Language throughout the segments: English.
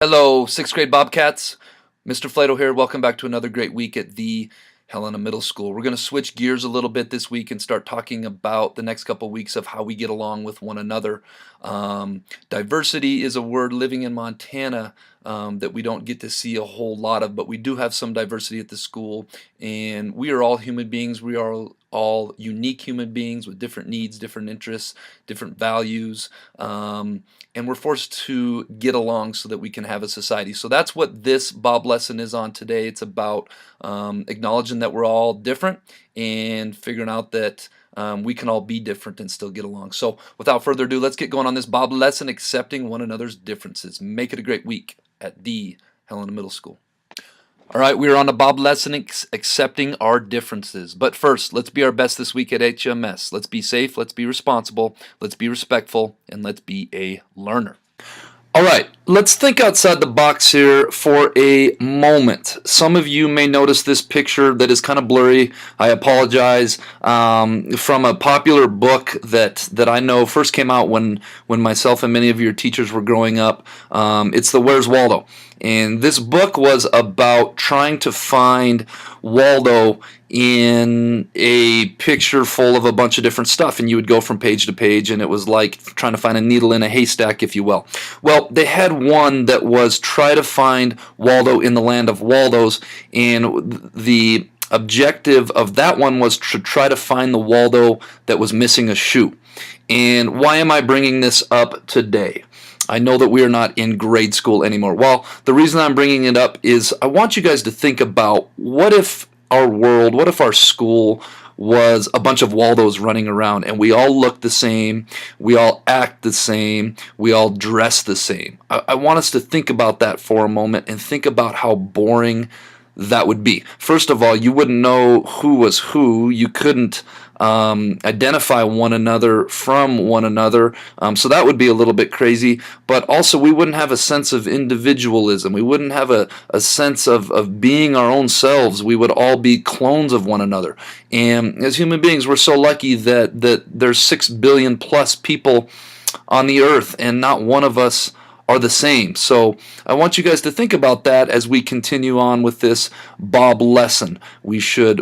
Hello, 6th grade Bobcats. Mr. Flato here. Welcome back to another great week at the Helena Middle School. We're going to switch gears a little bit this week and start talking about the next couple weeks of how we get along with one another. Diversity is a word living in Montana that we don't get to see a whole lot of, but we do have some diversity at the school, and we are all human beings. We are all unique human beings with different needs, different interests, different values, and we're forced to get along so that we can have a society. So that's what this Bob lesson is on today. It's about acknowledging that we're all different and figuring out that we can all be different and still get along. So without further ado, let's get going on this Bob lesson, accepting one another's differences. Make it a great week at the Helena Middle School. All right, we are on the Bob lesson, accepting our differences. But first, let's be our best this week at HMS. Let's be safe, let's be responsible, let's be respectful, and let's be a learner. All right, let's think outside the box here for a moment. Some of you may notice this picture that is kind of blurry. I apologize. From a popular book that I know first came out when myself and many of your teachers were growing up. It's the Where's Waldo? And this book was about trying to find Waldo in a picture full of a bunch of different stuff, and you would go from page to page, and it was like trying to find a needle in a haystack, if you will. Well, they had one that was try to find Waldo in the land of Waldos, and the objective of that one was to try to find the Waldo that was missing a shoe. And why am I bringing this up today? I know that we are not in grade school anymore. Well, the reason I'm bringing it up is I want you guys to think about what if our world, what if our school was a bunch of Waldos running around and we all look the same, we all act the same, we all dress the same. I want us to think about that for a moment and think about how boring that would be. First of all, you wouldn't know who was who. You couldn't identify one another from one another, so that would be a little bit crazy. But also, we wouldn't have a sense of individualism. We wouldn't have a sense of being our own selves. We would all be clones of one another. And as human beings, we're so lucky that there's 6 billion plus people on the earth, and not one of us are the same. So I want you guys to think about that as we continue on with this Bob lesson. We should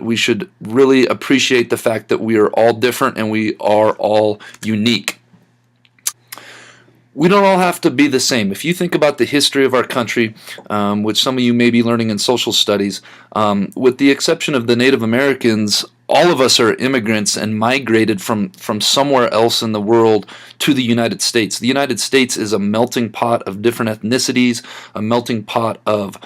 really appreciate the fact that we are all different and we are all unique. We don't all have to be the same. If you think about the history of our country, which some of you may be learning in social studies, with the exception of the Native Americans, all of us are immigrants and migrated from somewhere else in the world to the United States. The United States is a melting pot of different ethnicities, a melting pot of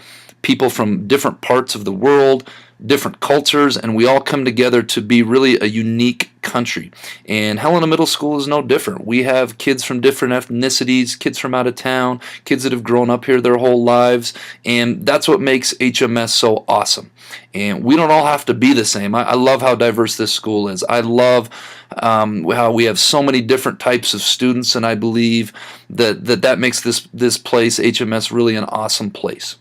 people from different parts of the world, different cultures, and we all come together to be really a unique country. And Helena Middle School is no different. We have kids from different ethnicities, kids from out of town, kids that have grown up here their whole lives, and that's what makes HMS so awesome. And we don't all have to be the same. I love how diverse this school is. I love how we have so many different types of students, and I believe that makes this place, HMS, really an awesome place.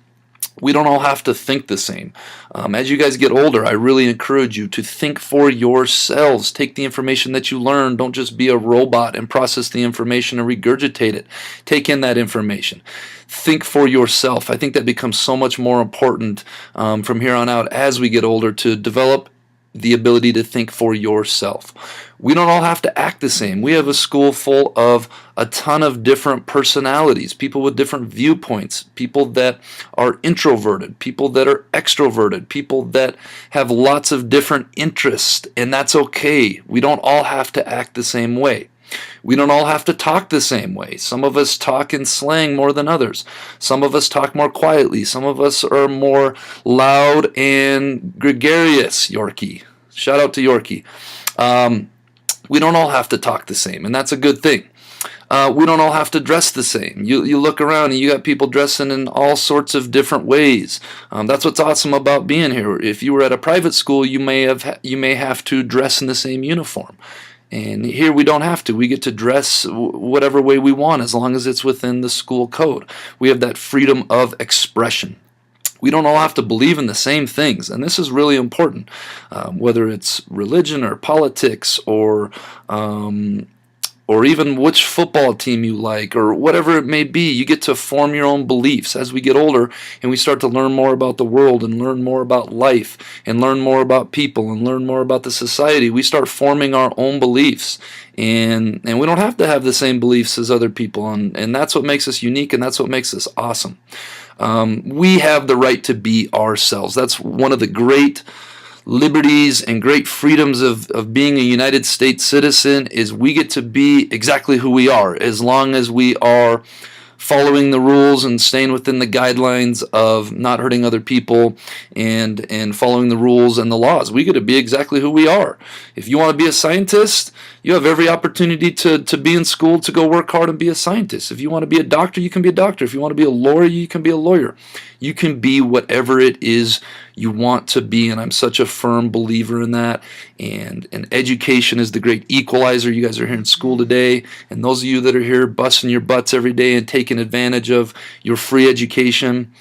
We don't all have to think the same. As you guys get older, I really encourage you to think for yourselves. Take the information that you learn. Don't just be a robot and process the information and regurgitate it. Take in that information. Think for yourself. I think that becomes so much more important from here on out as we get older, to develop the ability to think for yourself. We don't all have to act the same. We have a school full of a ton of different personalities, people with different viewpoints, people that are introverted, people that are extroverted, people that have lots of different interests, and that's okay. We don't all have to act the same way. We don't all have to talk the same way. Some of us talk in slang more than others. Some of us talk more quietly. Some of us are more loud and gregarious. Yorkie. Shout out to Yorkie. We don't all have to talk the same, and that's a good thing. We don't all have to dress the same. You look around and you got people dressing in all sorts of different ways. That's what's awesome about being here. If you were at a private school, you may have to dress in the same uniform. And here we don't have to. We get to dress whatever way we want as long as it's within the school code. We have that freedom of expression. We don't all have to believe in the same things, and this is really important, whether it's religion or politics or or even which football team you like, or whatever it may be. You get to form your own beliefs as we get older and we start to learn more about the world and learn more about life and learn more about people and learn more about the society. We start forming our own beliefs, and we don't have to have the same beliefs as other people, and that's what makes us unique, and that's what makes us awesome. We have the right to be ourselves. That's one of the great liberties and great freedoms of being a United States citizen, is we get to be exactly who we are, as long as we are following the rules and staying within the guidelines of not hurting other people and following the rules and the laws. We get to be exactly who we are. If you want to be a scientist, you have every opportunity to be in school, to go work hard and be a scientist. If you want to be a doctor, you can be a doctor. If you want to be a lawyer, you can be a lawyer. You can be whatever it is you want to be, and I'm such a firm believer in that. And education is the great equalizer. You guys are here in school today, and those of you that are here busting your butts every day and taking advantage of your free education,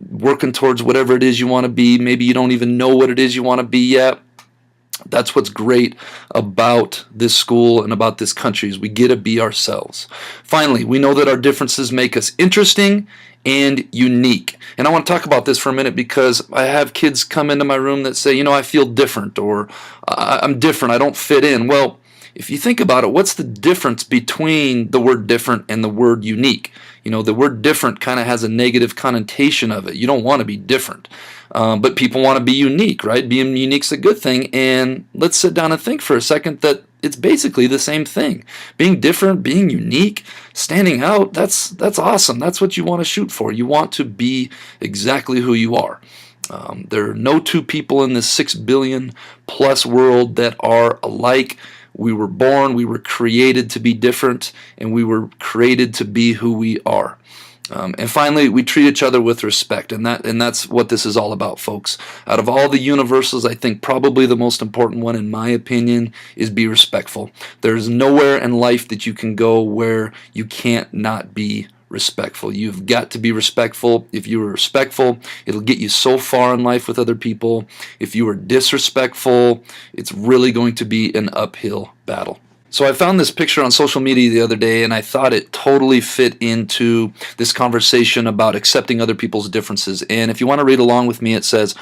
working towards whatever it is you want to be. Maybe you don't even know what it is you want to be yet. That's what's great about this school and about this country, is we get to be ourselves. Finally, we know that our differences make us interesting and unique. And I want to talk about this for a minute, because I have kids come into my room that say, I feel different, or I'm different, I don't fit in. Well, if you think about it, what's the difference between the word different and the word unique? The word different kind of has a negative connotation of it. You don't want to be different. But people want to be unique, right? Being unique's a good thing. And let's sit down and think for a second that it's basically the same thing. Being different, being unique, standing out, that's awesome. That's what you want to shoot for. You want to be exactly who you are. There are no two people in this 6 billion plus world that are alike. We were born, we were created to be different, and we were created to be who we are. And finally, we treat each other with respect, and that's what this is all about, folks. Out of all the universals, I think probably the most important one, in my opinion, is be respectful. There's nowhere in life that you can go where you can't not be respectful. You've got to be respectful. If you are respectful, it'll get you so far in life with other people. If you are disrespectful, it's really going to be an uphill battle. So I found this picture on social media the other day, and I thought it totally fit into this conversation about accepting other people's differences. And if you want to read along with me, it says,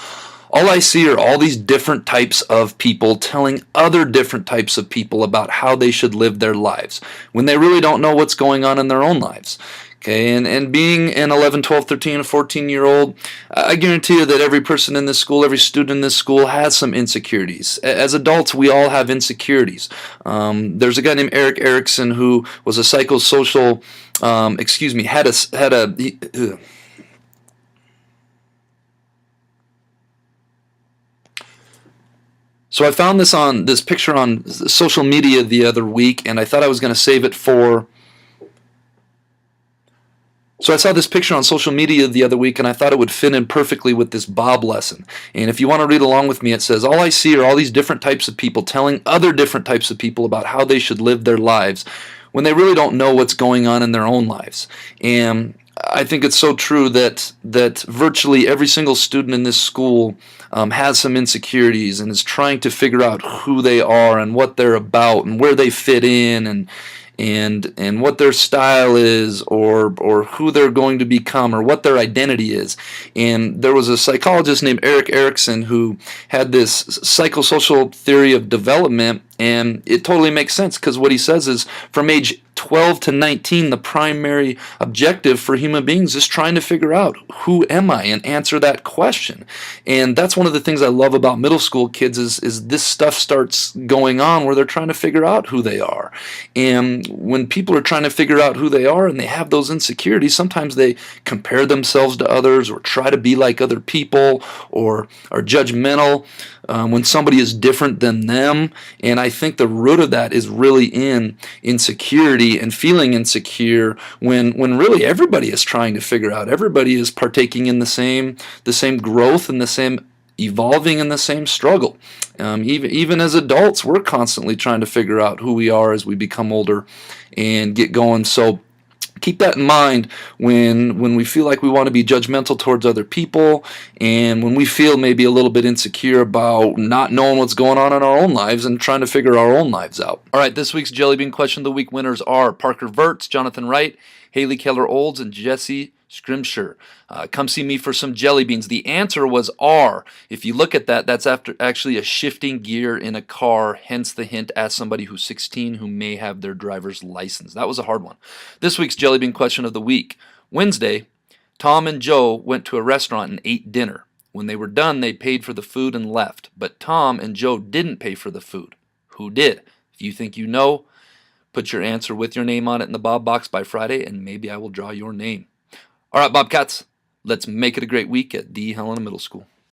"All I see are all these different types of people telling other different types of people about how they should live their lives, when they really don't know what's going on in their own lives." Okay, and being an 11, 12, 13, 14-year-old, I guarantee you that every person in this school, every student in this school has some insecurities. As adults, we all have insecurities. There's a guy named Erik Erikson who was a psychosocial, So I found this picture on social media the other week, and I thought I was going to save it for... So I saw this picture on social media the other week, and I thought it would fit in perfectly with this B.O.B lesson. And if you want to read along with me, it says, "All I see are all these different types of people telling other different types of people about how they should live their lives, when they really don't know what's going on in their own lives." And I think it's so true that virtually every single student in this school has some insecurities and is trying to figure out who they are and what they're about and where they fit in, and what their style is, or who they're going to become, or what their identity is. And there was a psychologist named Erik Erikson who had this psychosocial theory of development, and it totally makes sense, because what he says is from age 12 to 19, the primary objective for human beings is trying to figure out, who am I, and answer that question. And that's one of the things I love about middle school kids is this stuff starts going on where they're trying to figure out who they are. And when people are trying to figure out who they are and they have those insecurities, sometimes they compare themselves to others, or try to be like other people, or are judgmental when somebody is different than them. And I think the root of that is really in insecurity and feeling insecure when really everybody is trying to figure out. Everybody is partaking in the same growth and the same evolving and the same struggle. Even as adults, we're constantly trying to figure out who we are as we become older and get going. So keep that in mind when we feel like we want to be judgmental towards other people, and when we feel maybe a little bit insecure about not knowing what's going on in our own lives and trying to figure our own lives out. All right, this week's Jellybean Question of the Week winners are Parker Verts, Jonathan Wright, Haley Keller-Olds, and Jesse Scrimshire. Come see me for some jelly beans. The answer was R. If you look at that, that's after actually a shifting gear in a car, hence the hint, ask somebody who's 16 who may have their driver's license. That was a hard one. This week's Jellybean Question of the Week. Wednesday, Tom and Joe went to a restaurant and ate dinner. When they were done, they paid for the food and left. But Tom and Joe didn't pay for the food. Who did? If you think you know, put your answer with your name on it in the Bob box by Friday, and maybe I will draw your name. All right, Bobcats, let's make it a great week at the Helena Middle School.